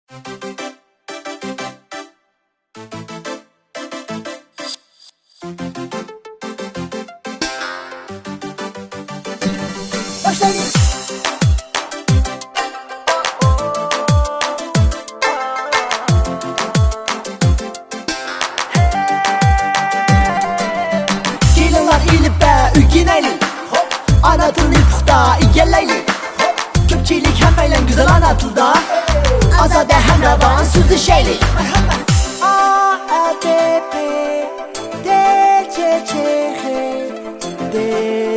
Başlayın. Gelinlar ilip ve ülgineyli Anadolu puxta igeleyli Köpçilik hemmeyle güzel Anadolu'da Azade hemravan sözü şeyli A, B, P, D, C, Ç, H D,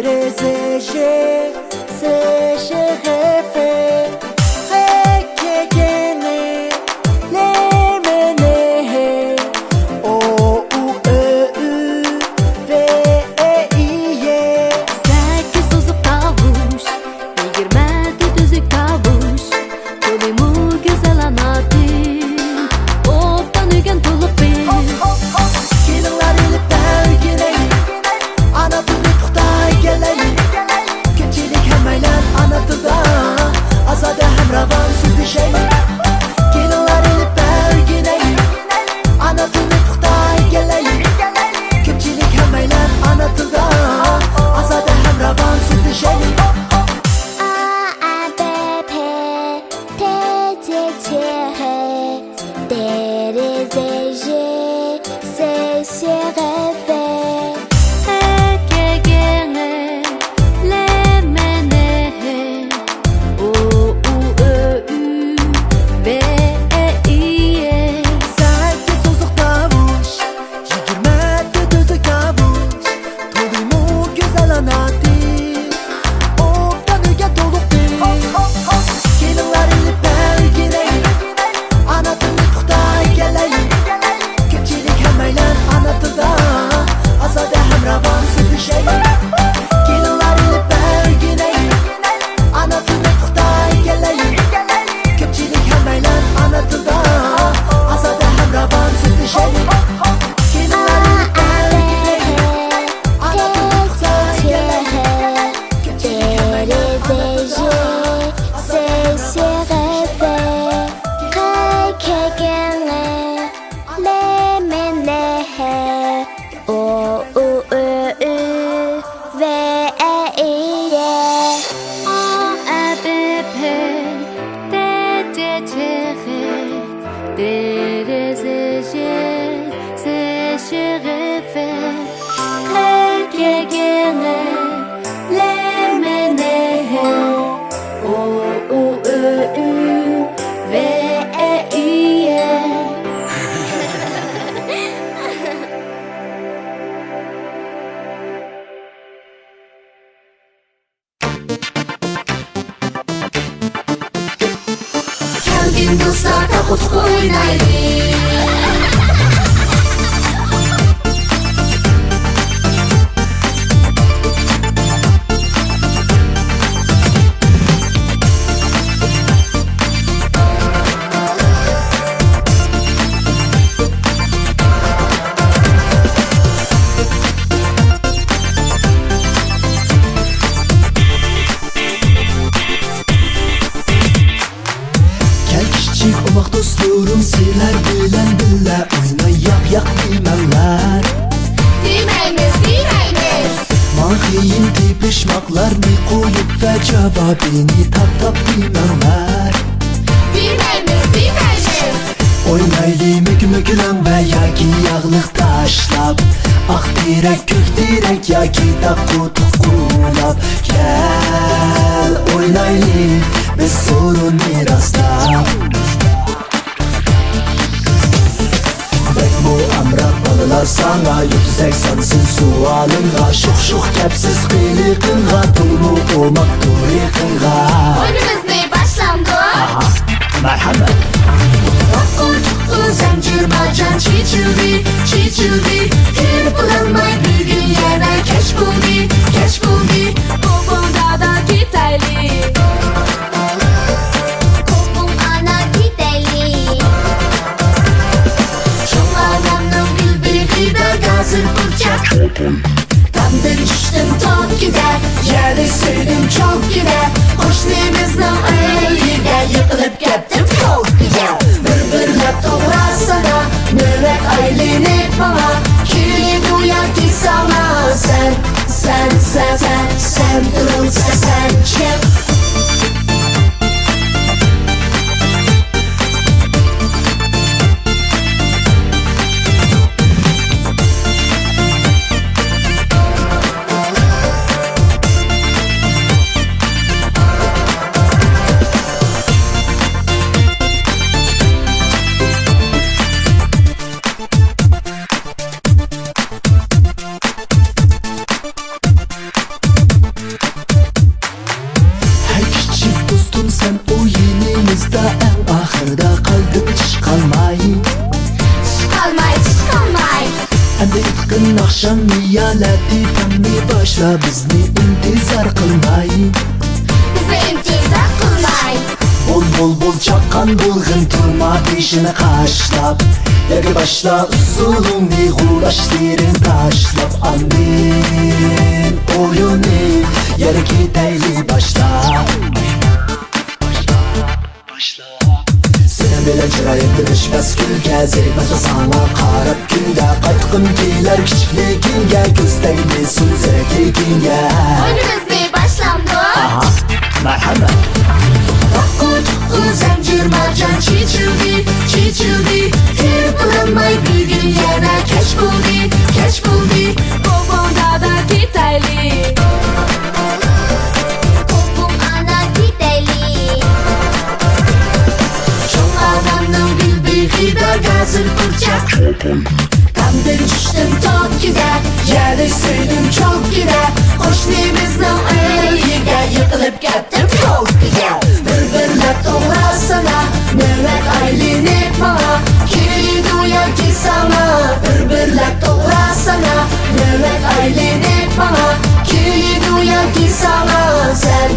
R, Z, J, S, Ş, H, F H, K, G, N, L, M, N, H O, U, Ö, Ü, V, E, İ, Y Sekiz sözlük kavuş, 20 düzük kavuş Kolumu güzel anadın, Optan ügen tulup bil Gelinler ilip de ülgineyli Anadolu puxta igeleyli Köpçilik hemmeyle Anadolu'da Azade hemravan sözü şeyli Gelinler ilip de ülgineyli Anadolu puxta igeleyli Köpçilik hemmeyle Anadolu'da Azade hemravan sözü şeyli A, B, P, T, C, Ç, H D, R, Z, J, S, Ş, H, F H, K, G, N, L, M, N, H O, U, Ö, Ü, V, E, İ, Y Sekiz sözlük kavuş 20 düzük kavuş Tolumu güzel anadi Optan üge dolup bil Gelinler ilip de ülgineyli Anadolu puxta igeleyli Köpçilik hemmeyle Anadolu'da Azade hemravan sözü şeyli Gelinler ilip de ülgineyli Anadolu puxta igeleyli Köpçilik hemmeyle Anadolu'da Azade hemravan sözü şeyli Gelinler ilip de ülgineyli Anadolu puxta igeleyli Köpçilik hemmeyle Dostlar kaput oynayın Dostlarım sizler bilen bile Oynayak yak bilmemler Demeyiniz Mahiyin tepişmaklarını koyup ve cevabını tap bilmemler Demeyiniz Oynaylı mükmüklen ve yaki yağlık taşlap Ah direk kök direk yaki takku tukkulap Gel oynaylı biz sorun mirasta Balılar sana 180'sin sualınğa Şux kepsiz kıylıqınğa Tulmu olmak turiqınğa Oyunumuz ne başlandı? Aha, merhamet Korkutlu zincir macan çiçildi Girip bulanmay bir gün yerine keş buldu Kopunda da gitayli Kopun ana gitayli Şunlardanın bilbiri de gazır kurcak Tam düştüm top gider Yerde sevdim çok gider Hoş nemizden öyle yıkılıp gittim çok güzel sen kırılsa sen kim? Sen oyunumuzda en ahırda kaldık hiç kalmay Çıkalmay Hem de itkin akşam niyaleti temmi başla bizni intizar kılmay Bizi intizar kılmay Bol bol çakan bulgın turma peşine kaşlap Yeri başla usulünü uğraştırın taşlap Andin oyunu yeri gideyli başla Senin bilen çırayımdı düşmez külge Zeybaca sana qarab günde Qaytqın geler kichikligingga Ko'zdagini so'zakligingga Oyunumuz başlandı Aha, marhamat Tukku zincir marcan çiçildi Kırpılanmay bir gün yana keç buldu Babamda da gitayli Babam ana gideyli Çok adamın bildiği de gazır kurcak Kamdan düştüm top gider Yerde söyledim çok gider Hoşluğumuzdan öyle yıkılıp gittim çok güzel Birbirler doğra sana Mehmet Aylin'e bana Kirli duya ki sana Birbirler doğra sana Mehmet Aylin'e bana Kirli duya ki sana Sen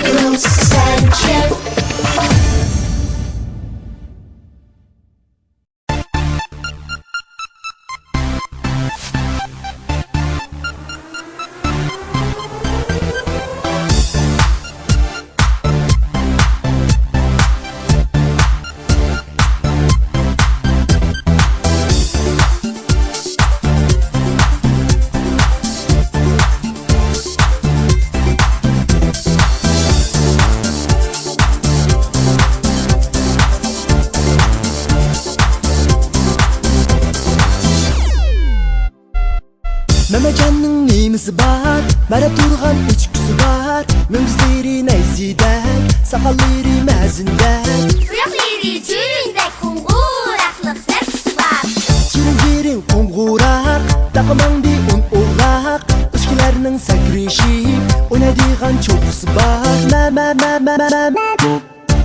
kırıl sen kim? Memecanның nemisi бар Бәріп тұрған içkisi бар Мөңгіздері нәйзидәк Сақаллері мәзіндәк Suyakları çüründe kunguraklık zevkisi var Çirin қоңғурақ Тақымаңды он оғақ Үшкілерінің сәкрешіп Ойнадиған çoğusu бар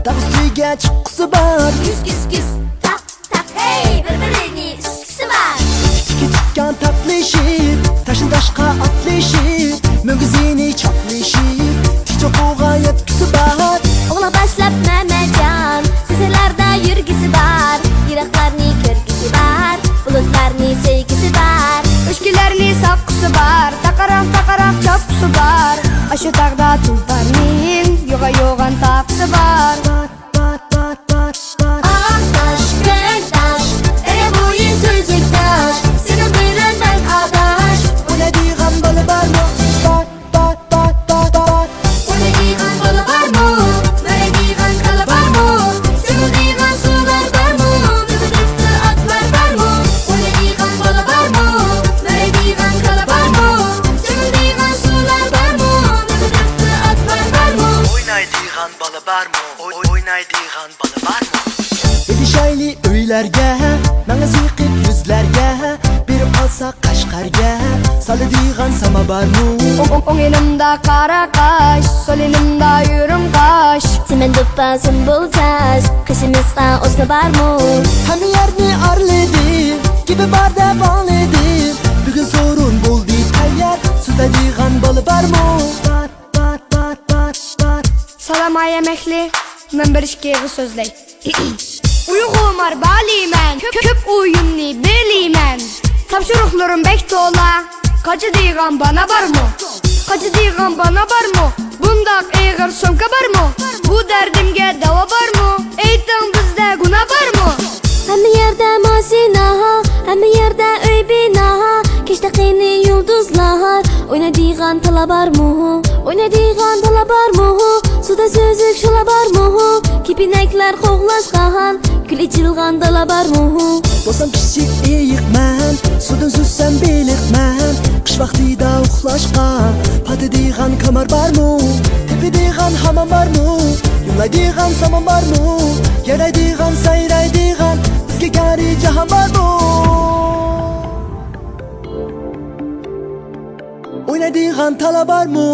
Тағыстыға çıqqısı бар Küs tak hey birbirini üsküsü var Tikkan tatlışır Taşın taşqa atlışır Mögüzini çatlışır Tik çoxuğa yetkisi var Oğla başlap Mehmetcan Seselarda yürgisi var Yiraklarni körgisi var Bulutlarni sevgisi var Öşkilerini sapkısı var Takarak çapkısı var Aşı tağda tulparnin Yoga yogan tapsı var Ağaç taş Ere boyun sözlük taş Seni bilen ben adaş Oynadiğan balı var mı? Öyle diğen balı var mı? Böyle diğen kalı var mı? Seni diğen sular var mı? Dıgıdıgı atlar var mı? Öyle diğen balı var mı? Böyle diğen kalı var mı? Seni diğen sular var mı? Dıgıdıgı atlar var mı? Oynaydiğan balı var mı? Oynaydiğan balı var mı? Edişaylı öylərgə Mənə zıqıb yüzlərgə Berib alsa Qaşqarga Salıdığan sama var mı? On elimde kara kaş Sol elimde yürüm kaş Semen dupa sümbül taş Kışımızda osna var mı? Hem yerini arladı Gibi barda bağladı Bugün sorun buldu Tayyar Süzlediğan balı var mı? Salama yemekli Men bir işkeği sözley Uyğumar baliymen Köp oyunni beliymen Tapşırıqlarım bek tola Kaçı diğen bana var mı? Kaçı diğen bana var mı? Bundak eğer sömke var mı? Bu derdimge dava var mı? Eytan bizde guna var mı? Hamma yerde masina Hamma yerde öy bina Keşte qiyni yulduzlar Oynadiğan Oynaydigan tala barmı? Oynaydigan tala barmı? Suda sözük şola barmı? Kipinekler qoğlaşqan, gül içilgan dala barmı? Bolsam kichik eyiqman, sudan sussam beliqman. Qish vaqtida uxlashqa patadigan kamar barmi? Tepadigan hamam barmi? Yig'laydigan zamon barmi? Yaraydigan, sayraydigan bizga gari jahon barmi? Oynaydigan tala barmi?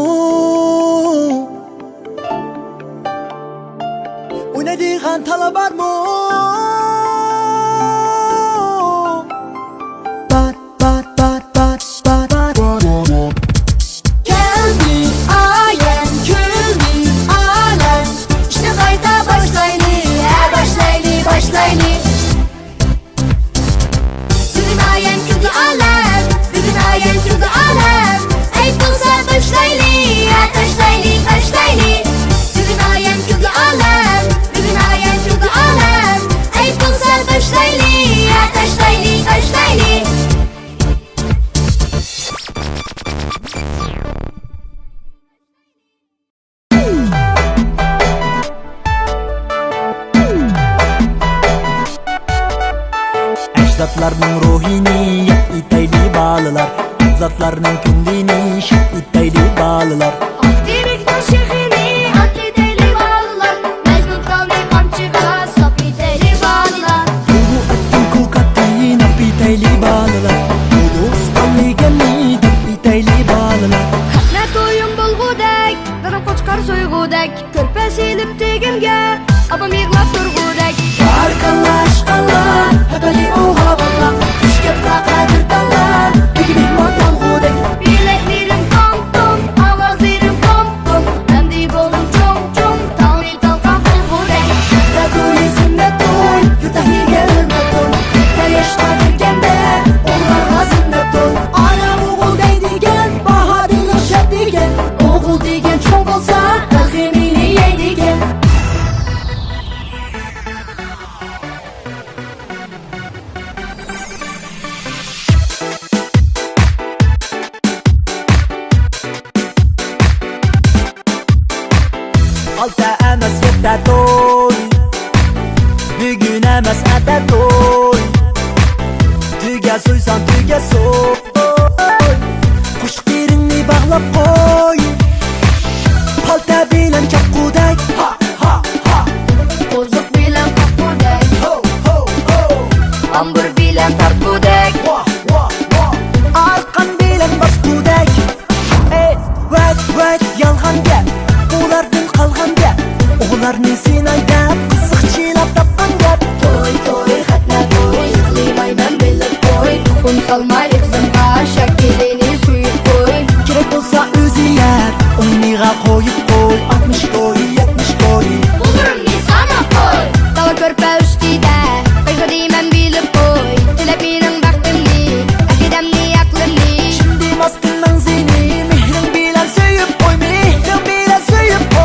Oynaydigan tala barmi? Ecdatlarının ruhini yak itayli bağlılar. Ecdatlarının kündini şık itayli bağlılar. Akdirikten şehrini akideli bağlılar. Mecnun kaldı kamçıga sap iteli bağlılar. Ruhu attın kukattin ap itayli bağlılar. Ruhu ustalli gelli dap itayli bağlılar. Katmet oyun bulgudek, darım koçkar soygudek. Körpe silip tegimge, abam yıglap durgudek. Arkalar şkalar Hepeli o havalar Kışke bırakar dallar Peki bir motor gudek Bileklerim tom tom, avazlarım pom pom. Ben de golüm çom çom, tavni talkan bulgudek. Ne toy isimde toy Yutahi gelme toy Ne yaşta dikende Onlar hazında toy Anam oğul deydigen Bahadını şep digen Oğul digen çok olsa Elhemini yeydigen Alta emas yetta toy. Bugün emas ata toy. Tüge soysan tüge soy. Kuş birini bağlap koy. Palta bilen çapkudek. Ha ha ha. Bozuk bilen kapudek, Ho ho ho. ambur bilen tartkudek. Wah wah wah. Arkan bilen baskudek. Wet yalgan gap. Ulardan kalgan gap. Oğullarni sen aydap kızık çiğlap tapkan gap. Toy toy hatna toy Yıklimayman bilip toy Un salmay kızımga şakilini suyup koy. Gerek olsa özü yer. Oyniga koyup koy. 60 koy 70 koy. Bulurum nisana koy. Dala körpe üstüde, kaysa deymen bilip koy. Dilepinin baktımni, akidemni aklımni. Şimdi maskından seni mihrin bilen söyüp koy. Mihrin bilen söyüp koy.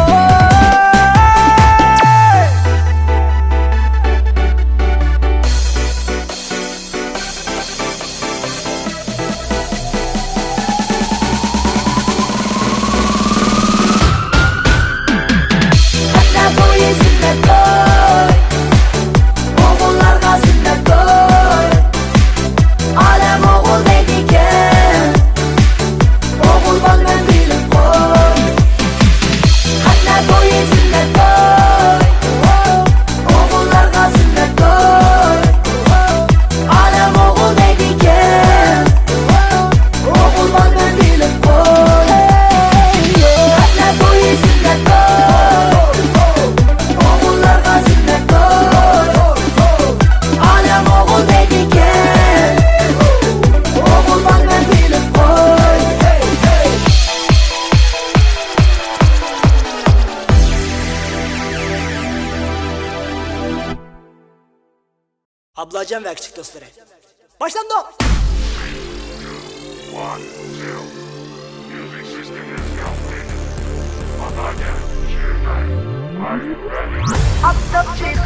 Hatna toy isimde toy Oğullar gazında toy Alem oğul deydiken Oğul bal ben bilip koy Hatna toy isimde toy Oğullar gazında toy Alem oğul deydiken Oğul bal ben bilip koy Hatna toy isimde toy Oğullar gazında toy Alem oğul deydiken Oğul bal ben bilip koy Ablacan ve küçük dostları. Başlandı. Up top cheek,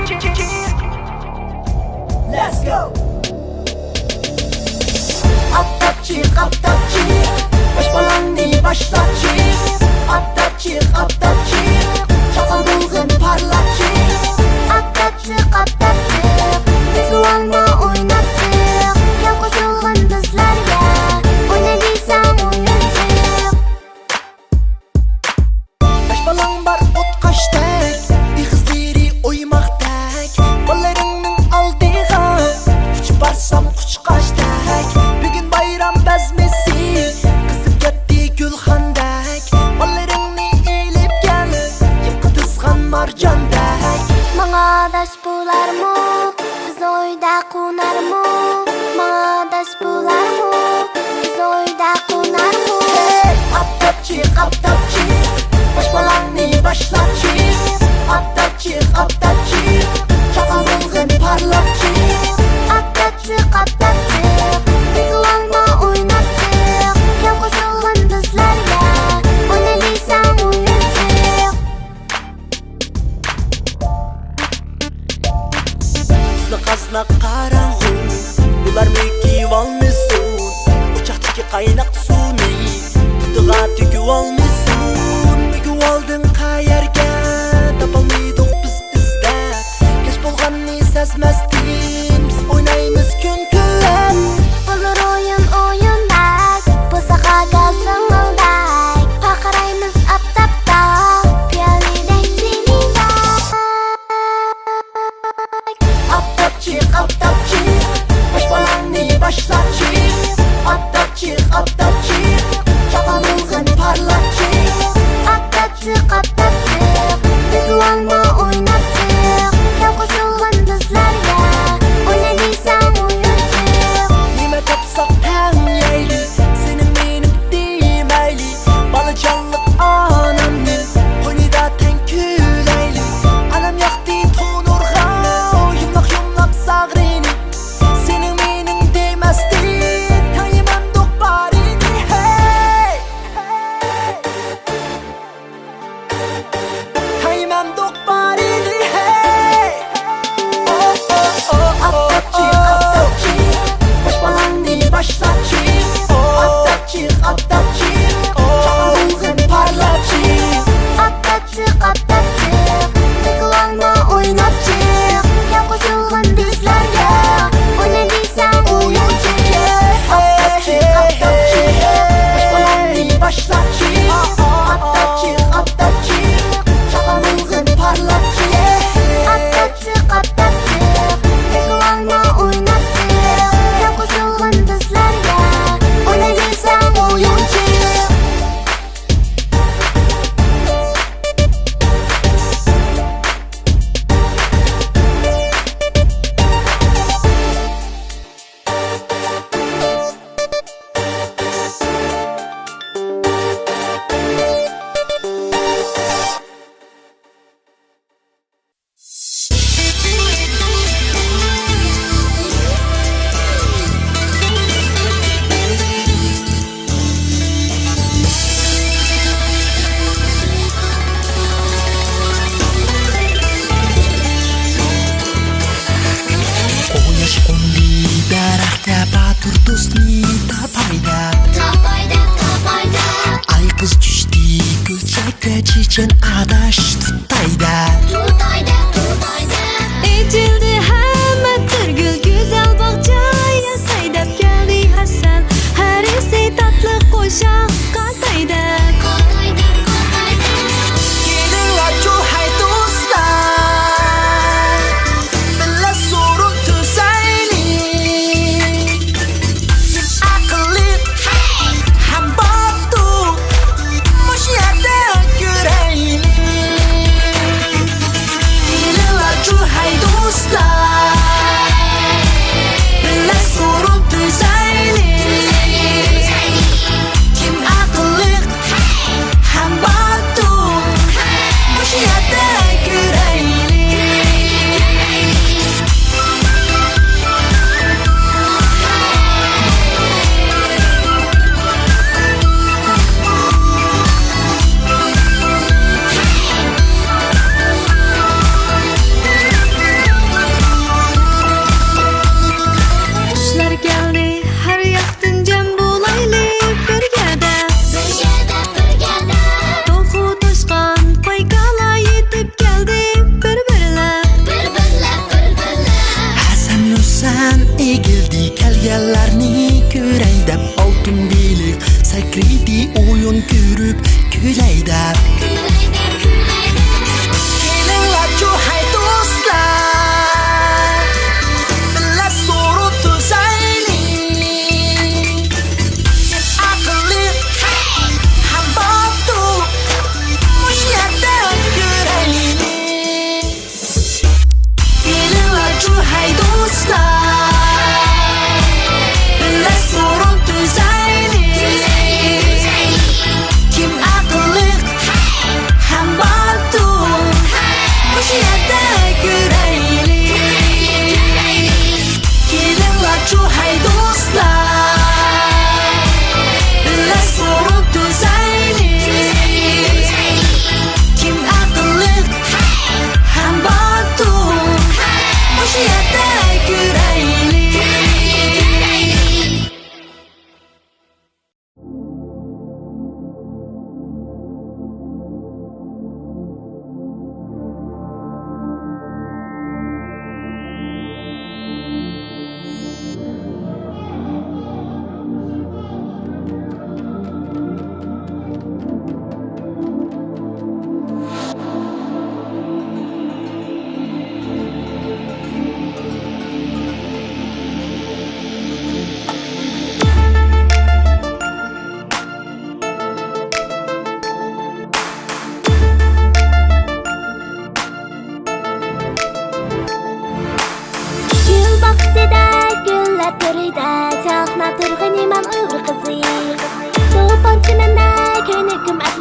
cheek. Let's go. Up top çık, atla çık. Baş balanı başla çık. Atla çık, atla çık. Çakal bulğun parla çık. Atla çık, atla çık. Bizi olma oynat çık. Gel koşulğun bizlerge. Oyna deysen oyun çık. Baş balan var ot kaçtak. Bir kızları oymaktak. Ballarının aldığa. Kuş barsam kuş kaçtak. Bugün bayram bezmesi. Kızıp gitti gülhandak. Ballarını eğilip gel. Yıpkı tızgan marcandak. Bana daş bular mı? Biz oyda konar mı? Bana daş bular mı? Biz oyda konar mı? Atla çık, atla çık. Baş balanı başla çık. Atla çık, atla çık. Çakal bulğun parla çık. Atla çık, atla çık. Bizi olma oynat çık. Gel koşulğun bizlerge. Oyna deysen oyun çık. Kaznak karanğı. Bular mülki olmuşsun. Uçaktaki kaynak suni. Tutuğa tükü olmuşsun. Mügü oldun kayerge. Tapalmıydık biz izde. Geç bolğanını sezmezdin. Biz oynayımız gün gülen. Bulur oyun oyundak. Bısağa gazımıldak. Pakarayımız aptapta. Piyalidek zinindak. Atla çık, atla çık. Baş balanı başla çık. Atla çık, atla çık. Çakal bulğun parla çık. Atla çık, atla çık. Bizi olma oynat çık. Gel koşulğun bizlerge. Oyna deysen oyun çık. Nime tapsak ten yeyli. Senin benim demeyli. Balıcanlık anamın. Koynida ten küleyli. Anam yaktı tonurğa. Yumlak yumlak sağrını. Senin benim demezdi. Tayımam dok barini. Hey, hey. Tayımam dok barini. Hey. Oh, oh, oh, oh, atla çık. Baş balanı başla çık. Atla çık, atla çık. Çakal bulğun parla çık. Atla çık, atla çık. Bizi olma oynat çık. Gel koşulğun bizlerge. Oyna deysen oyun çık. Atla çık, atla çık. Baş balanı başla çık. Atla çık, atla çık. Çakal bulğun parla çık. Atla çık, atla çık. Bizi olma oynat çık. Gel koşulğun bizlerge. Oyna deysen oyun çık. Qo'yash qo'ndi daraxtga batur do'stni tapayda. Ay qiz tushdi ko'chakka chechen adash tutayda. Ecildi hamma turgul güzel bog'cha yasaydab keldi Hasan. Harisi tatlı qo'shiq qatayda. Gelin acu hay do'stlar. Bila sorun tuzayli. Kim aqlli ham botu. Mush yerda ko'rayli.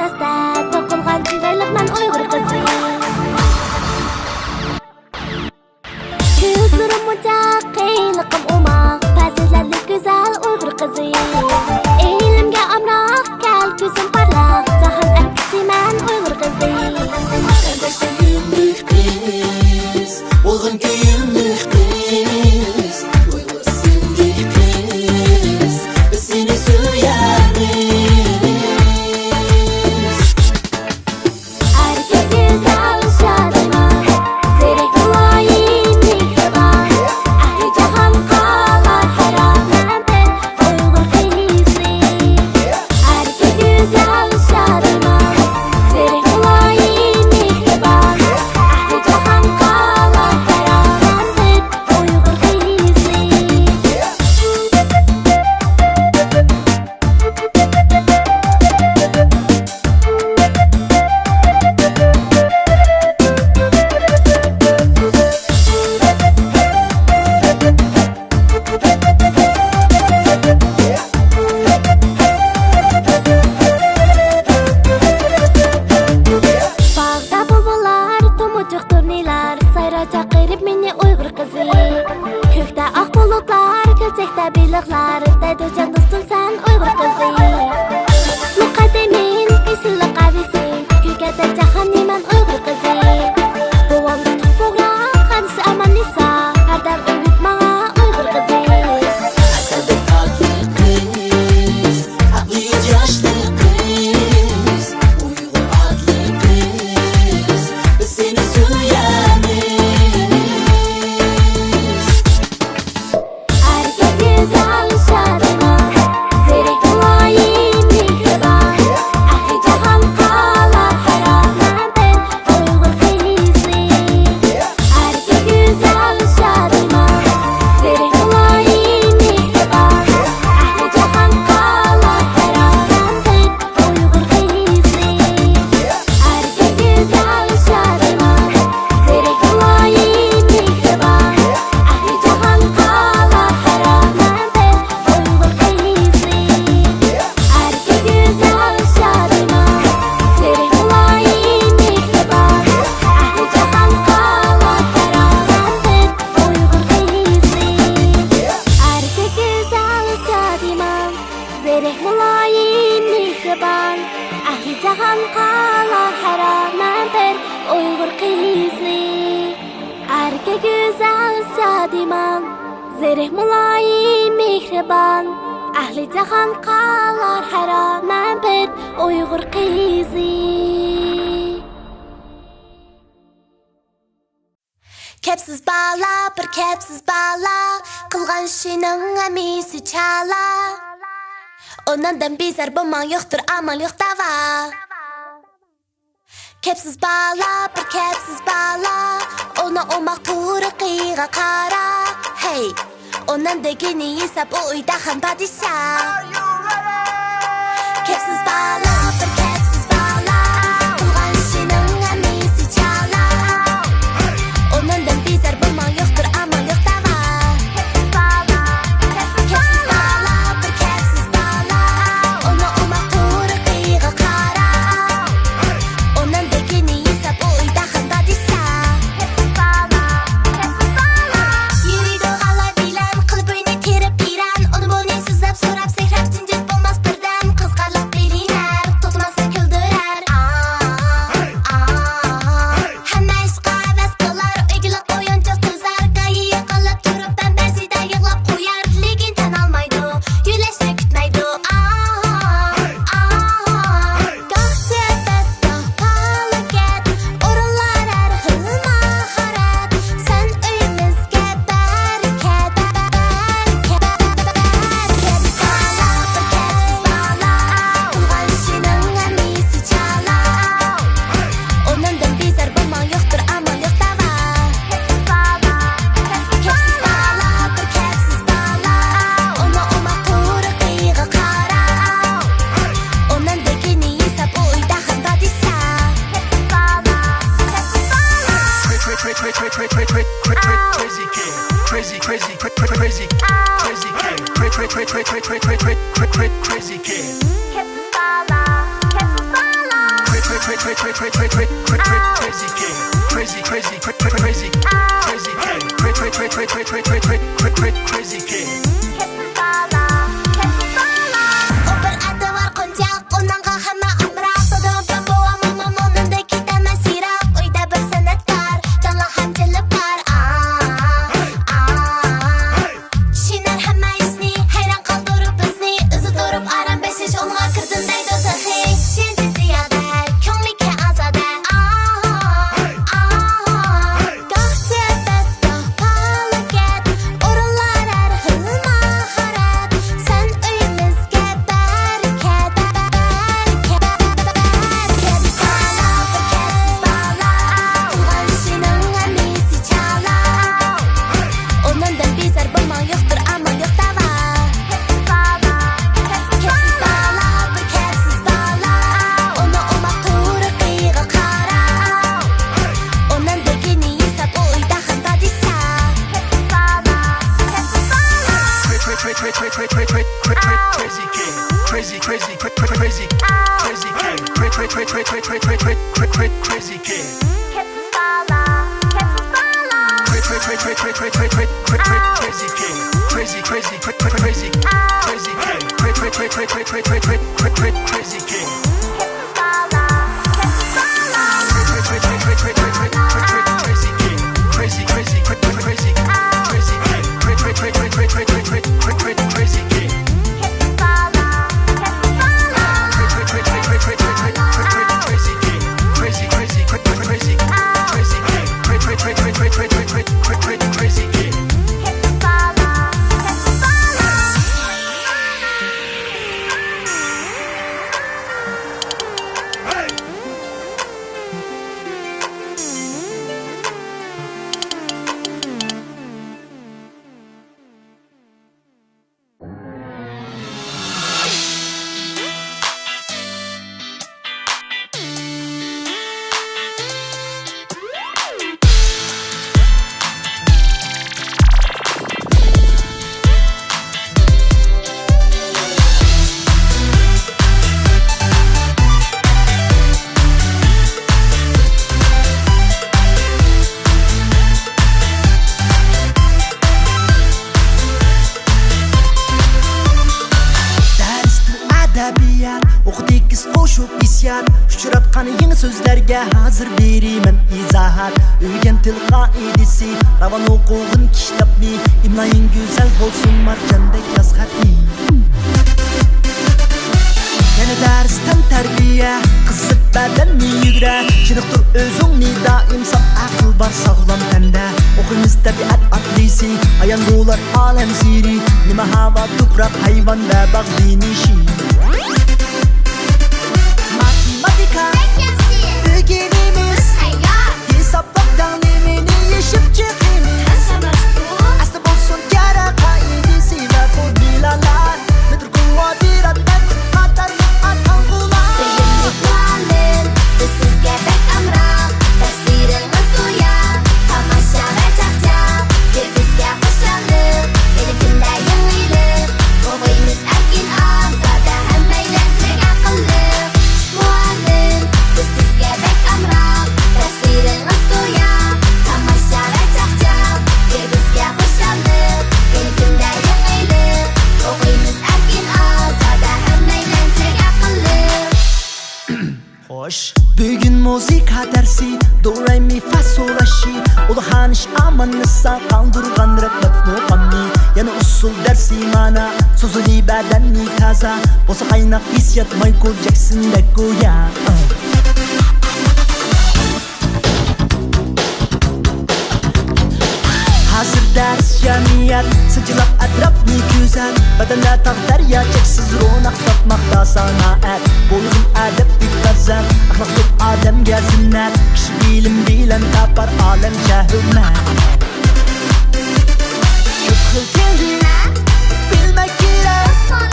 Atlas'ta toqilgan chiroyliq men Uyg'ur qizi Ko'zlarim mucaq qiyliqim umaq Fazilatli go'zal Uyg'ur qizi Elimga amroq kel ko'zim parlaq Jahon aksi men Uyg'ur qizi Kardeşim gümrük kız Olgun gümrük kız Uygur sindik kız Biz seni suyarız Erkek güzel şadıma Zerek layım mihriban Ahli cahan kalar heramedir Uygur kızı Erkek güzel şadıma Zerek layım mihriban Ahli cahan kalar heramedir Uygur kızı Bağda bulbular, tumucuk turnilar Sayraca qeyrib meni Uyghur qizi Kökdə ağ bulutlar, kelcəkdə biliqlar Daydocan dostum sen Uyghur qizi Müqaddemin, isilli qavisin Kökədə cahani men Uyghur qizi Buvamız topuğraq, qanisi aman nisa Hardam öğüt mağa Uyghur qizi Asadık tatlı kız Aklı yüz yaşlı kız Uygur adlı kız Biz seni suyarız Erkek güzel şadıma Zerek layım mihriban Ahli cahan kalar heramedir Uygur kızı Erkek güzel şadıma Zerek layım mihriban Ahli cahan kalar heramedir Uygur kızı Erkek güzel şadıma Zerek layım mihriban Ahli cahan kalar heramedir Uygur kızı Erkek güzel şadıma Zerek layım mihriban Ahli cahan kalar heramedir Uygur kızı Erkek güzel şadıma Zerek mulayim mihriban Ahli cahan kalar heramedir Uygur kızı Erkek güzel şadiman Zerek mulayim mihriban Ahli cahan kalar heramedir Uygur kızı Kepsiz bağla, bir kepsiz bağla Qılğan işinin əmisi çala Ondan bizar bulman yoxdur, amal yox dava Kepsiz bağla, bir kepsiz bağla Ona omaq turu qıyğa qara Hey, ondan degini yesab o uydaxan padişah Kepsiz bağla, bir kepsiz bağla Qılğan işinin əmisi çala Ondan bizar bulman yoxdur, amal yox dava Kepsiz bağla, bir kepsiz bağla Ona omaq turu qıyğa qara Ondan degini yesab o uydaxan padişah Yürüydü hala bilen, qılıb oyunu terib biren Onu bunu sızab, sorab, sehrab, sincid bulmaz birden Qızqarlıq biliner, tutmasa küldürer Həmmə işqa əvəz qılar, öygülük oyuncaq tüzər Qayı yıqılıb durub, ben bəzidə yığlab qoyar Ligin tən almaydı, yüləşə kütməydi Gah çəbəs, gah palı get Orunlar hər xil maharat Sən öyümüzgə bərkət Kepsiz bağla, bir kepsiz bağla Qılğan işinin əmisi çala Ondan bizar bulman yoxdur, amal yox dava Kepsiz bağla, bir kepsiz bağla Ona omaq turu qıyğa qara Ondan degini yesab o uydaxan padişah Crazy kid, crazy kid, crazy kid. Kepsiz bağla, kepsiz bağla Crazy kid. Hazır berimen izahat Öğren til kaidesi Ravan okuğun kitapni İmlayın güzel olsun marcandek yaz hatni Yine dersten terbiye Kızıp bedenni yigre Şınıktır özüngni daim sap akıl bar sağlam tende Okuyunuz tabiat adlisi Ayan dolar alem siri Nima hava tuprak hayvan ve bak dinişi Matematika Öğrenimiz Hesaplardan limini yaşıp çıkımız Aslı bulsun kara kaidesi ve formülalar Nedir kuvvetirat ben atar atan kular Seyirlik muallim Sizsiz gebek amram Tasvirimiz uyan Tamaşa ve çakçak Bir bizge hoşlanır Benimkinde yenilir Kovayımız erkin azade Hem eğlensek akıllı Muallim Sizsiz gebek amram Tasvirimiz uyan Tamaşa ve çakçak Bir bizge hoşlanır Benimkinde yenilir Kovayımız erkin azade Hem eğlensek akıllı Hoş Bugün müzika dersi Do re mi fa sol la si Uluhaniş amanısa kaldırgan repet muqamni Yana usul dersi mana Sözü bedenni taza Bosa kaynak hissiyat Michael Jackson de goya Hazır ders jamiyat Sıcılak atrapni güzel Bedende takder ya çeksiz ronak Tapmakta sanaat Boyun adep bir kazan Ahlaklı adem gelsinler Kişi bilim bilen tapar alem şehirler Çok hılkeli Bilmek gerek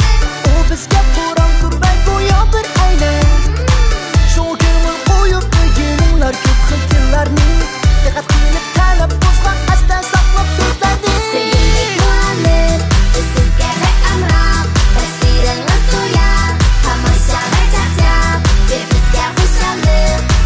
O bizge kuran kurban goya bir aile Şu gönül koyup ögeninler Çok hılkelerni Dikkat kıyılıp talep bozmak Aslen saklap sözlerdi Seyirlik muallim Sizsiz gebek amram Tasvirimiz uyan Tamaşa ve çakçak Bir bizge hoşlanır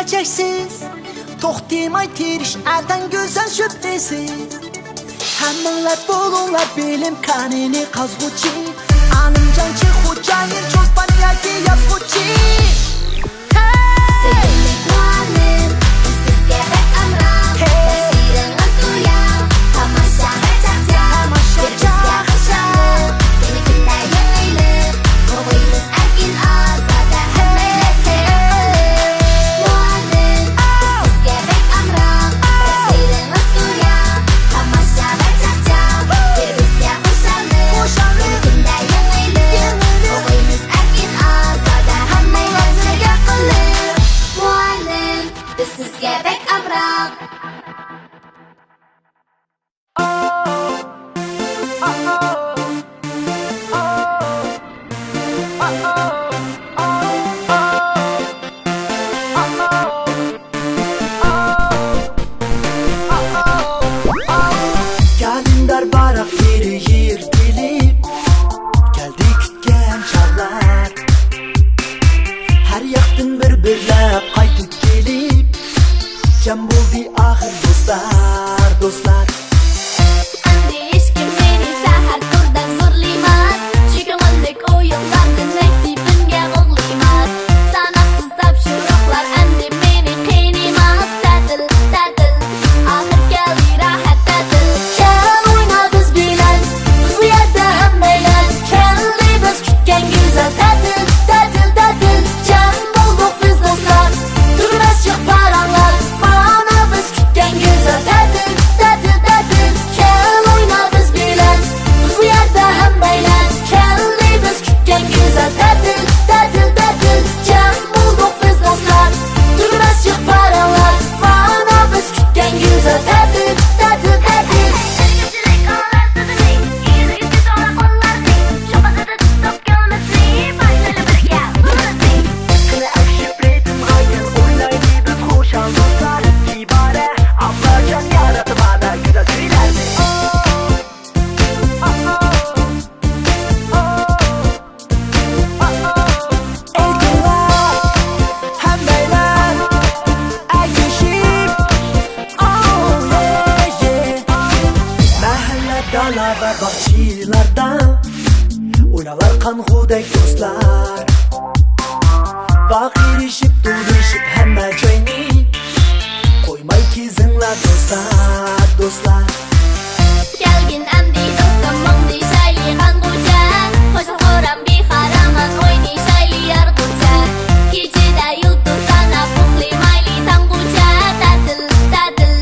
geleceksiz Toxtimay tiriş əldən gözəl şübhəsiz Həminlər bolunlar bilim kanini qazğuçi Anımcan ki xucayir çolpaniyaki yazğuçi Sevgili muallim, sizge bek amram Təsirin uyan, tamaşa çaqcaq Bir bizge xışalım, yeni gündə yenilir Oğuyumuz erkin azada, həməylə teyaqılır Muallim, sizge bek amram Təsirin uyan, tamaşa çaqcaq Bir bizge xışalım, yeni gündə yenilir Oğuyumuz erkin azada, həməylə teyaqılır Muallim, sizge bek amram Gəlindər baraq yeriyir bilib Gəldi kütgən çağlar Hər yaxdın bir-birləb qaytıb gelib Cəm buldu axır dostlar, dostlar Endi hiç kim beni səhər kurdan zorlamaz Çünkü mındık oyunlardan mektibimge oğlaymaz Sanaksız tapşırıqlar endi beni qıynamaz Tədil, tədil, ahir gəldi rahat tədil Gel oyna biz bilen Biz bu yerde hemmeyle Kendi biz kütken güzel Tatil, tatil, tatil Can bulduk biz dostlar Durmaz çık paranlar Bana biz kütken güzel Tatil, tatil, tatil Gel oyna biz bilen Biz bu yerde hemmeyle Kendi biz kütken güzel Tatil, tatil, tatil Can bulduk biz dostlar Durmaz çık paranlar Bana biz kütken güzel Tatil, tatil, tatil Sevgicilik ağlardı beni İyi gitti sonra kollardı Şapazada tutup gelmesi Başları bir gel bulurdu Kına əşifretim hayır Oynaydı biz xoşal dostlar İbare ablacan yaradı bana güzel tüylerdi Ey kızlar, hem beyler Əgişib Oh yeah yeah Məhəllə dağlar və bağçılarda Oynalar qanğudək dostlar Vakirişip duruşup hemen cayni Koymay kizinler dostlar, dostlar Gelgin endi dostum mıngdi şayli qanğuca Hoşul qoram bir haraman oyni şayli yarğuca Gecede yulduz sana puxlimayli tanğuca Tədil, tədil,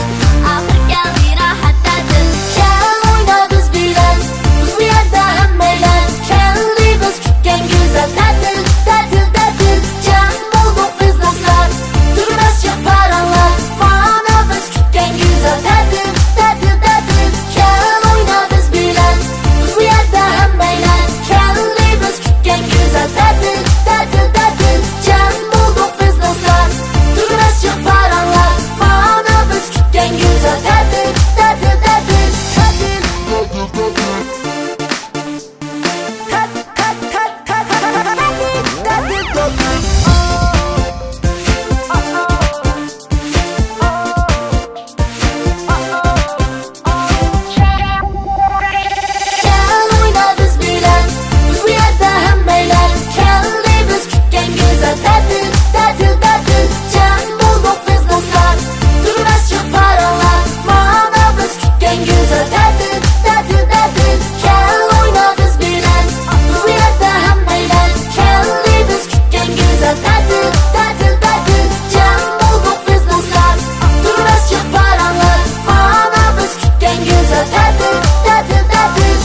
ahir gəldi rahat tədil Gel oyna biz bilen Biz bu yerde hemmeyle Kendi biz kütken güzel Tatil, tatil, tatil Can bulduk biz dostlar Durmaz çık paranlar Bana biz kütken güzel Tatil, tatil, tatil Gel oyna biz bilen Biz bu yerde hemmeyle Kendi biz kütken güzel Tatil, tatil, tatil Can bulduk biz dostlar Durmaz çık paranlar Bana biz kütken güzel Tatil, tatil, tatil Tatil Gel oyna biz bilen Biz bu yerde hemmeyle Kendi biz kütken güzel Tatil, tatil, tatil Can bulduk biz dostlar Durmaz çık paranlar Bana biz kütken güzel Tatil, tatil, tatil Gel oyna biz bilen Biz bu yerde hemmeyle Kendi biz kütken güzel Tatil, tatil, tatil Can bulduk biz dostlar Durmaz çık paranlar Bana biz kütken güzel Tatil, tatil, tatil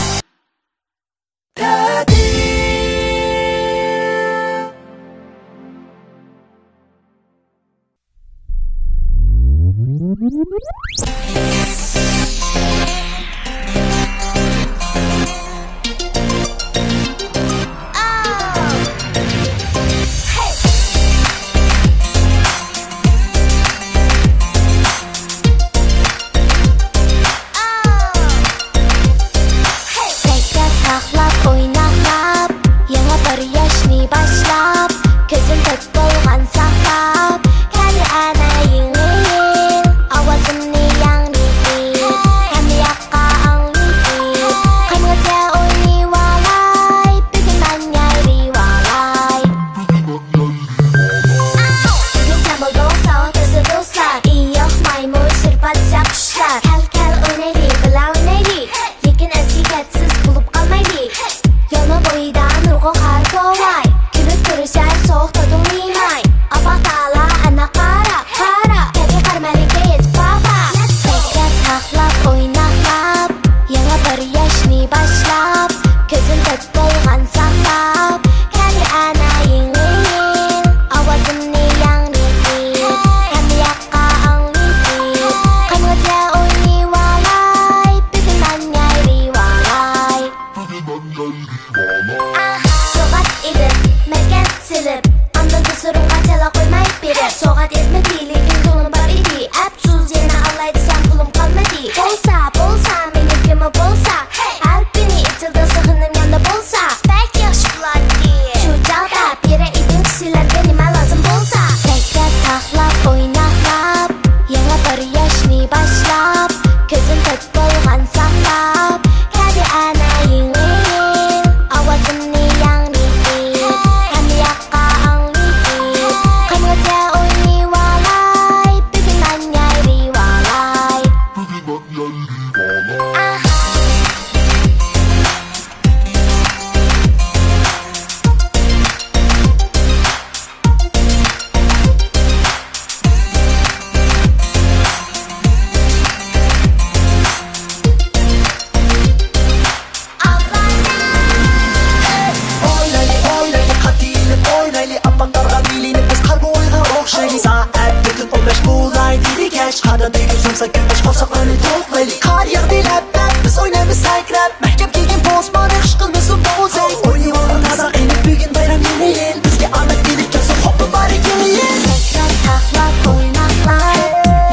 Yoksa güneş qolsaqlarını toplaylı Kar yağdı ləbdən biz oynayımız saykırab Məhkəm keykin postmanı qışqılmızı bozay Oynayalım azaq elib bugün bayram yeni yıl Bizge anlat gelip gəlsin hoppa bari yeni yıl Sakrab taxlab oynaqlar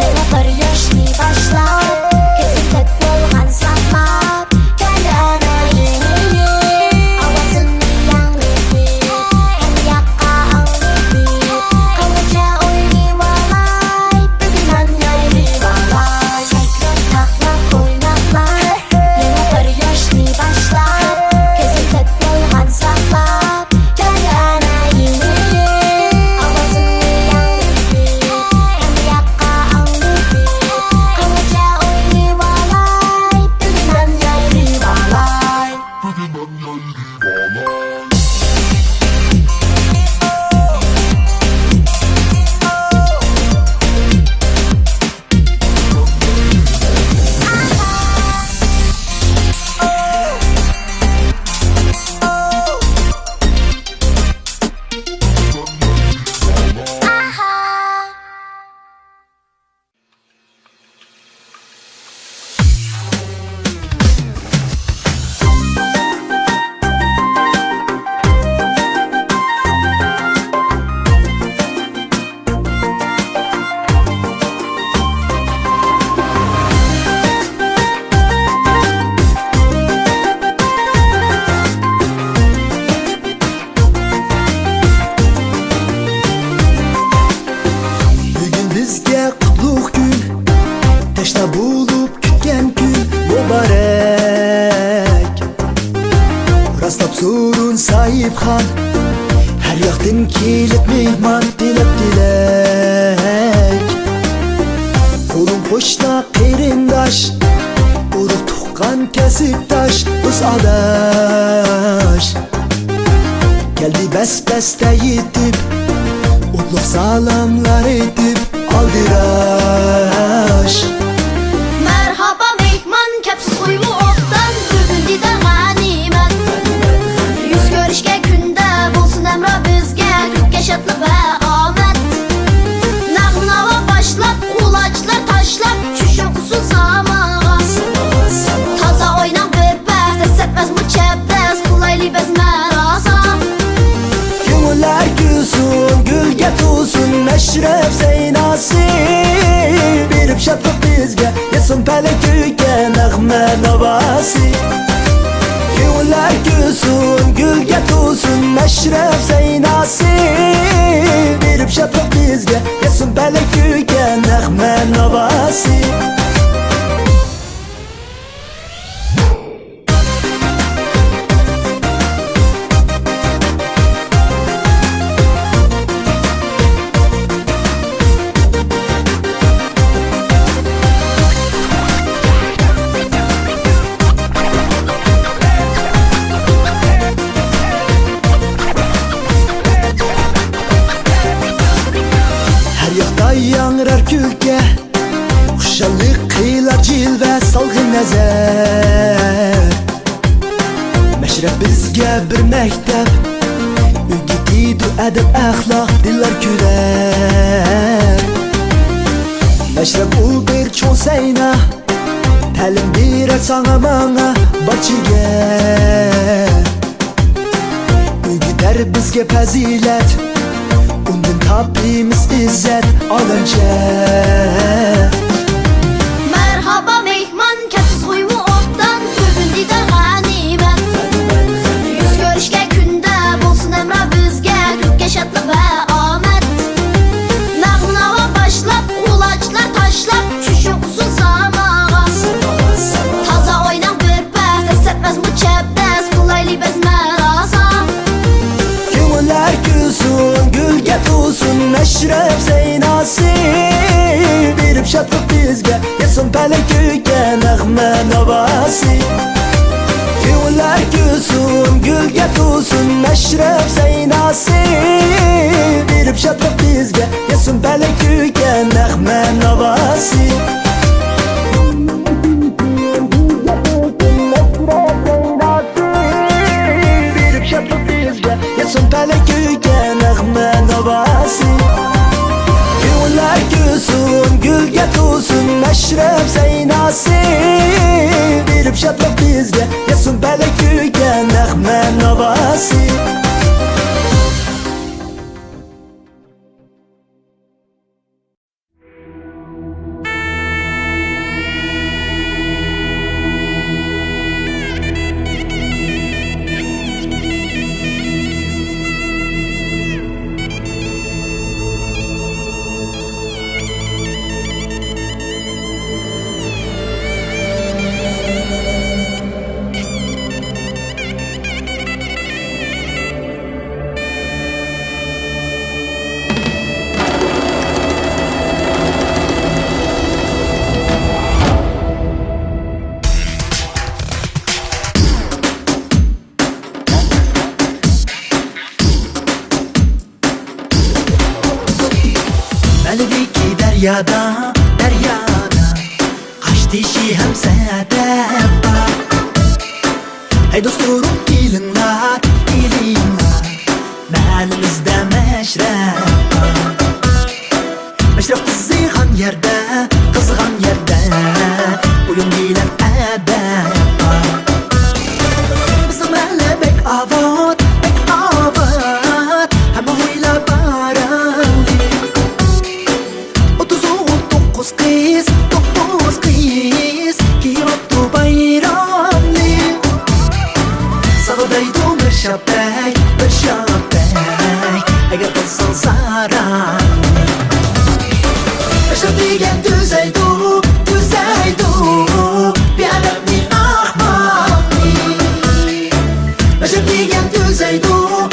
Yana bir yaşlı başlar Kesilib bolğan saxlab Kendi ana yeni yıl Avazını yanrıdıb Hem yaqqa ağrıdıb Qalıca oynayvalay Bugündən yayrivalay Sakrab taxlab oynaqlar Yana bir yaşlı başlar Kesilib bolğan saxlab Kendi ana yeni yıl Avazını yanrıdıb Hem yaqqa ağrıdıb Qalıca oynayvalay Bugündən yayrivalay Bugün bizge qutluk gün Təşna bulup kütgen gün Mübarek Rastlap sorun sahip xan Her yaxdın kelib mehman dilep dilek Kolun qoşna qeyrindaş Uruq tuqqan kasibdaş Biz adaş Geldi bəs-bəstə yetib Utluk salamlar edip aldıraş Merhaba mehman kepsiz uylu otdan Bugün didar ganimet Yüz görüşke günde bulsun emra bizge Kütke şatlık ve amet Nağnava başlap kulaçlar taşlap Çüşün kusun samağa Taza oynan bir bəs Essetmez bu çeptes Kulaylı bezmerasa Gönüller gülsün, gülge tulsun Meşref zeynası Birip şatlık bizge Yesin pelek köyge Nəğmə navası Gönüller gülsün, gülge tulsun Meşref zeynası Birip şatlık bizge Yesin pelek köyge Nəğmə navası Her yakta yanırar külke Kuşallık kıyılar cilve salgın nezer Meşrep bizge bir mektep Ügitidu edep əxlaq dillar kürer Meşrep ul bir çoğ seyna Təlim birer sana mana Barçiger Ügiter bizge pəzilət Undun tapimiz izzet alınca Merhaba mehman kepsiz uylu otdan Bugün didar ganimet Yüz görüşke günde bulsun emra bizge Kütke şatlık ve amet Nağnava başlap kulaçlar taşlap Çüşün kusun samağa Taza oynan bir bəs Essetmez bu çeptes Kulaylı bezmerasa Gönüller gülsün, gülge tulsun Meşref zeynası Birip şatlık bizge Yesin pelek köyge Nəğmə navası Gönüller gülsün, gülge tulsun Meşref zeynası Birip şatlık bizge Yesin pelek köyge Nəğmə navası Birip şatlık bizge Yesin pelek köyge Nəğmə navası Gönüller gülsün, gülge tulsun Meşref navosi berib shodlik bizga yasun balak kuygan nag'ma navosi Deryada, deryada Kaç dişi hem sedef var Hey dostlarım gelinler, gelinler Mahallimizde meşrep var Meşrep kızıgan yerde, kızıgan yerde Uyum gilen edep var Bizim mahalle bek avat, bek avat Hem huyla baranlı dokuz kız Giyoptu bayramlı Sağdaydı bir şapek Eğer kılsan saran Meşrep diyen düzeydu Bir adamni ahmaklı Meşrep diyen düzeydu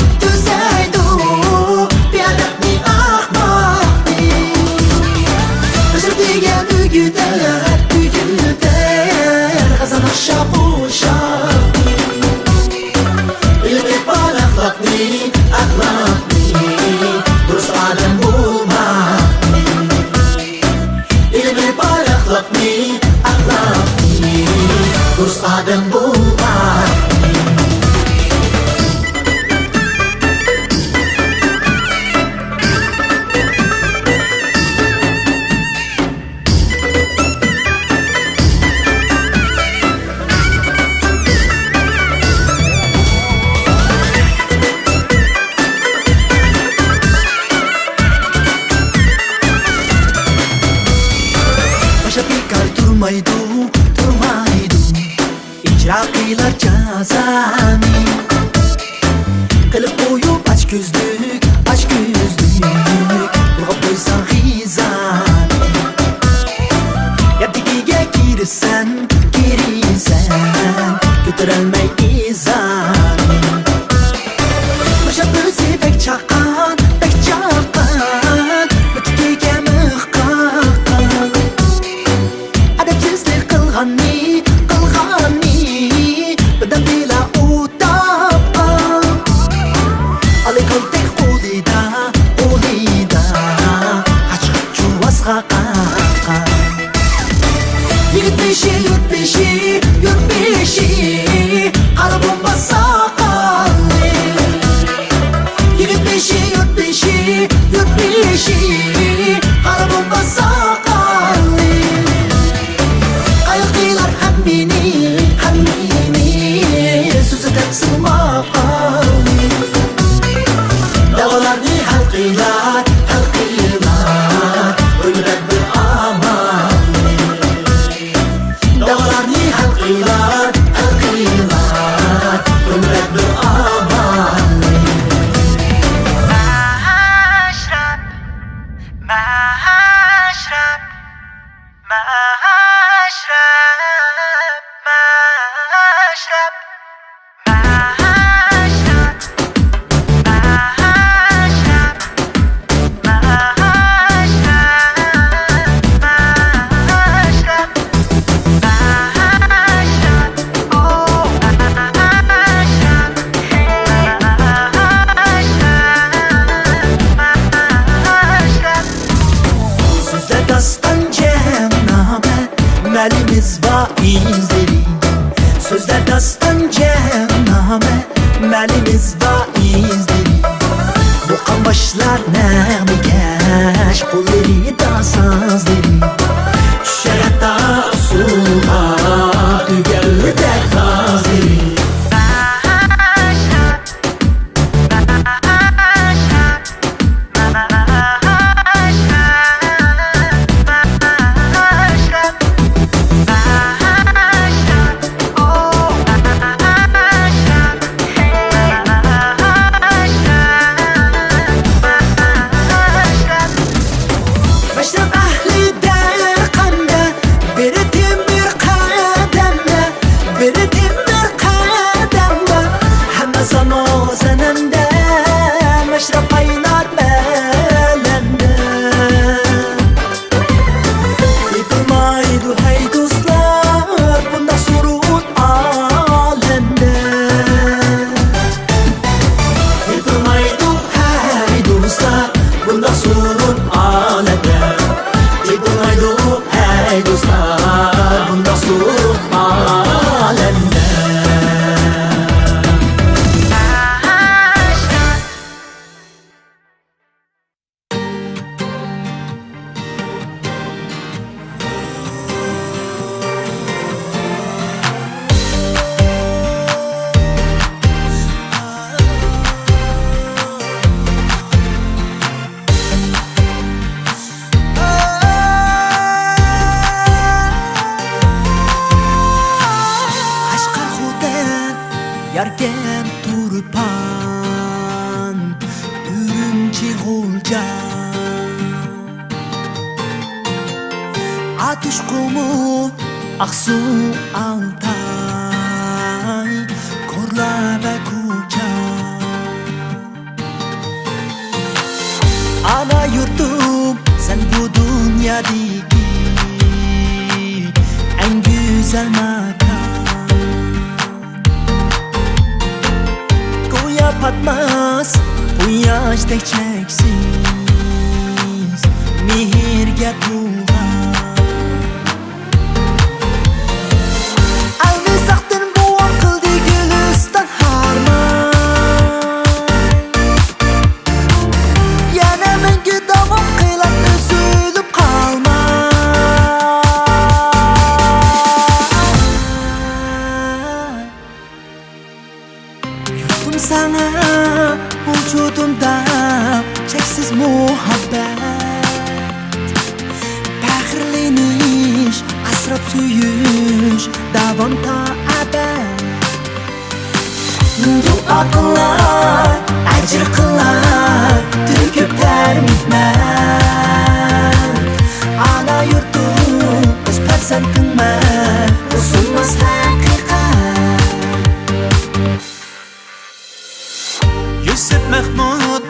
Bir adamni ahmaklı Diyen ügüder Kazan aşağı uşak İlmi bal ahlaklı Durus alem bulmak İlmi bal ahlaklı Durus alem bulmak Durmaydu İcra kıylar cazani Kılıp koyup aç gözlük Bulup koysan hizani Yaptikiye girirsen Götürelmey izani Başa büzi pek çakan Mütkiye mıhkakan Adepsizlik kılgani Beden bila utapkan Ali koltek kulida Haçkak çuvas kakaka Yigit beşi yurt beşi Kara bomba sakallı Yigit beşi yurt beşi Kara bomba sakallı Ayaklılar hemmini Sözü tepsin makalı Davalarını halkılar Ölüden bir amalı Davalarını halkılar Ölüden bir amalı Melimiz vaizleri Sözler dastan cehenname Melimiz vaizleri Bu kan başlar nağmikeş Kolları da sazları Düşer hatta usul Yarken turpan Ürümçi Gulca Atuş Kumu Aksu Altay Korla ve Kuca Ana yurtum sen bu dünyadaki en güzel makan Goya patmaz bu yaştek çeksiz Mihirge tuğan Algı saktın bu akıldı gülistan harman Yana mengü davam kıylan üzülüp kalma Yurtum sana vücudumda çeksiz muhabbet Pəxirleniş, asrab suyuş, davam ta əbəd Dua qılay, əcr qılay, töküb tərmiklər Ana yurtum, öz pərsəndin mən, usunmaz həqiqət Yusuf Mahmud,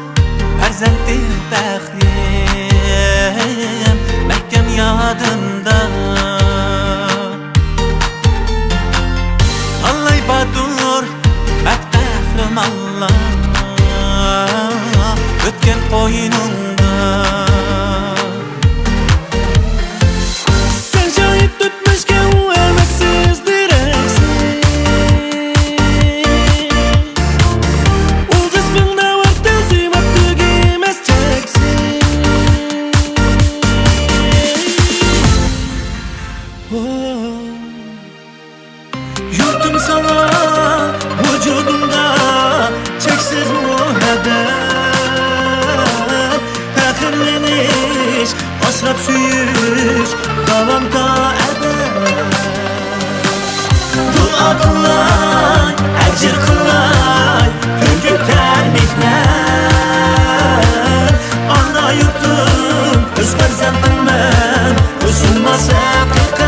pərzəndin bəxrim Məhkəm yadımda Allay Badur, mətbəxrim Allah Ötken oyununda Sen şahit tutmuşken o emeksiz direksin O kısmında var tezim attık emez çeksin Yurtum sana vücudumda çeksiz muhabbet Pəxirleniş, asrab suyuş, davam ta əbəd Dua qılay, əcr qılay, töküb tərmiklər Ana yurtum, öz pərzəndin mən, usunmaz həqiqət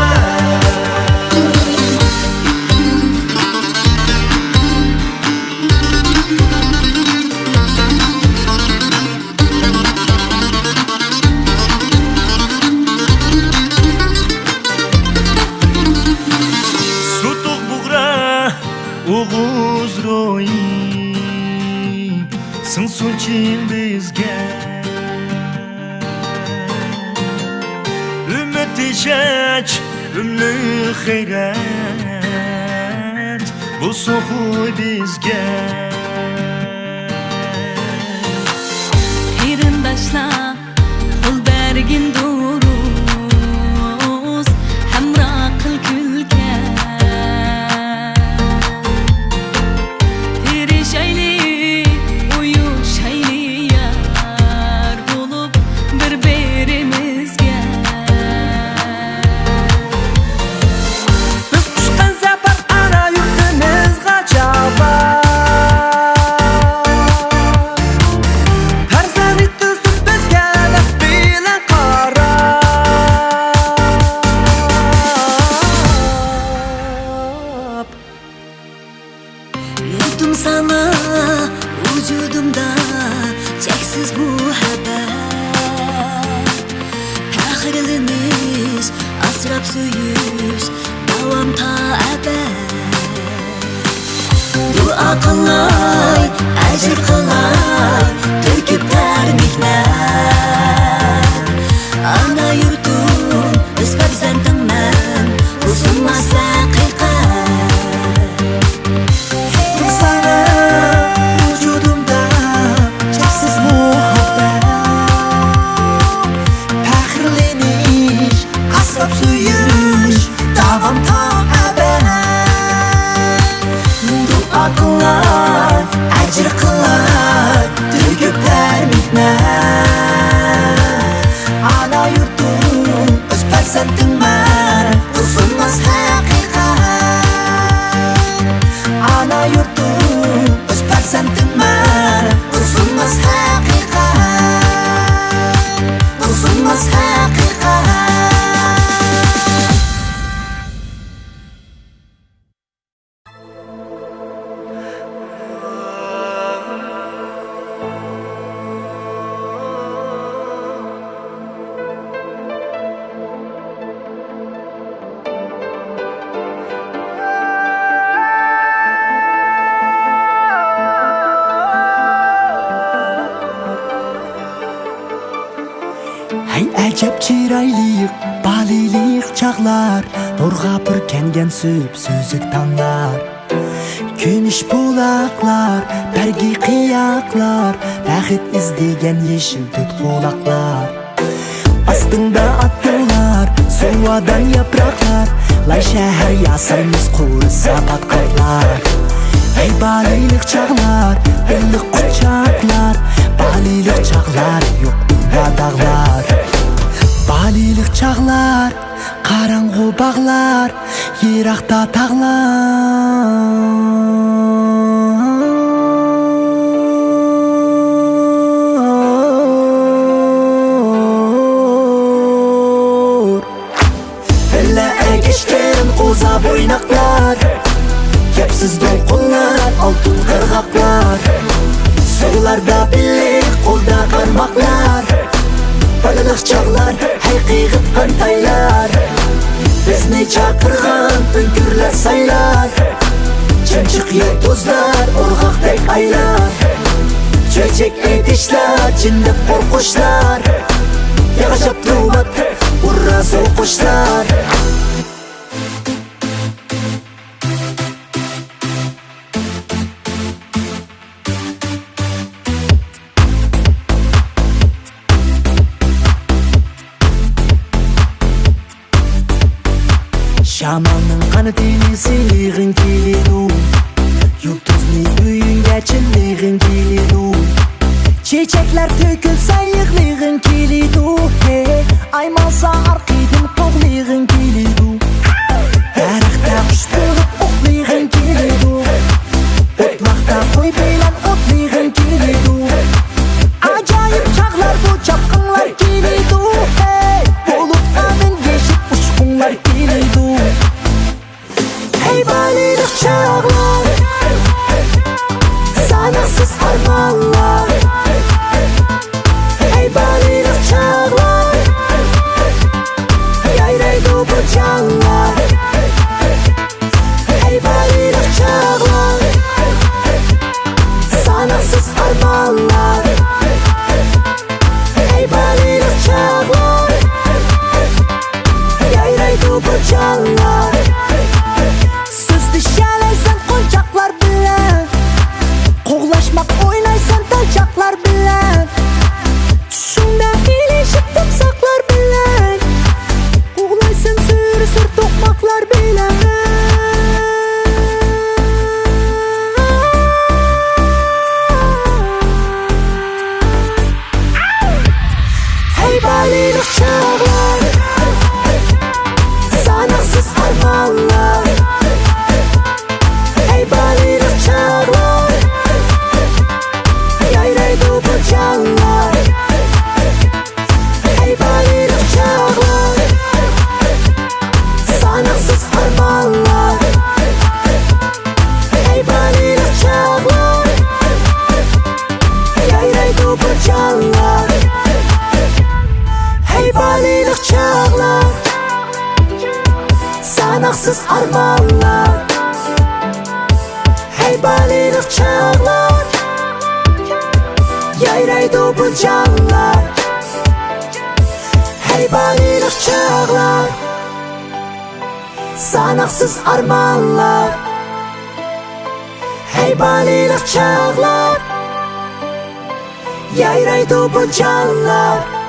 Sutuq buğra, uğuz royi Sınsun çin bizge Ümmet işeç, ümlü xeyret Bu soğuy bizge Qeyrindaşlar qo'l bergin duruz hamra qil kulga Tirishayli uyushayli yar bo'lib bir-birimizga Biz qushqan safar ana yurtimizga javob Farzandlik do'stim bizga laf bilan qarab Yurtum sana vücudumda çeksiz muhabbet Pəxirleniş, asrab suyuş, davam ta əbəd Dua qılay, əcr qılay, töküb tərmiklər Ana yurtum, öz pərzəndin mən, usunmaz həqiqət Sana vücudumda çeksiz muhabbet Pəxirleniş, asrab suyuş, davam ta əbəd Dua qılay, əcr qılay, töküb tərmiklər Ana yurtum, öz pərsəndin mən, usunmaz həqiqət Ana yurtum Hey acep çiraylik, balilik çağlar, Nurga pürkengen süp süzük tanlar. Gümüş bulaklar, bergi kıyaklar, Bäxit izlegen yeşil tüt kulaklar. Astında attılar, suvadan yapraklar, Lay şehir yasayımız kursa patkaylar. Hey balilik çağlar, ılık uçaklar, Balilik çağlar, yok dünya dağlar. Balilik çağlar, karanğı bağlar, Yirakta tağlar. Elle geçken uza boynaklar, Kepsiz dolkunlar, altın kırgaklar, Sularda birlik, kolda karmaklar, Balılık çağlar, hey kıyıp kantaylar, Bizni çakırgan, ünkürler saylar, Çınçık yıldızlar, orgakdek aylar, Çöçek etişler, cinnep korkuşlar, Yağışap duvat, urra soğukuşlar. Şamanın kanı denizliğin geliru, Yıldızlı büyün geçinliğin geliru, Çiçekler tökülse yığlığın geliru, hey, Aymansa arkidin koğlığın geliru, Dərəxtə quş bulup oxlığın geliru, Otlaqda koy beylən otlığın geliru, Acayip çağlar bu çapkınlar geliru, hey, Bulutların yeşil uçkunlar geliru. Hey balilik çağlar, Sanaksız harmanlar, Hey balilik çağlar, Yayraydı bu canlar. Hey balilik çağlar, Sanaksız harmanlar, Hey balilik çağlar, Yayraydı bu canlar. Söz düşereysen koncaklar bilen, Koğlaşmak oynaysan taçaklar bilen, Düşünde ilişip tutsaklar bilen, Koğlaysan sür tokmaklar bilen. Hey balilik çağlar, Sanaksız harmanlar, Hey balilik çağlar, Yayraydı bu canlar. Hey balilik çağlar, Sanaksız harmanlar, Hey balilik çağlar, Yayraydı bu canlar. Hey balilik çağlar, Sanaksız harmanlar, Hey balilik çağlar, Yayraydı bu canlar. Hey balilik çağlar, Sanaksız harmanlar, Hey balilik çağlar, Yayraydı bu canlar.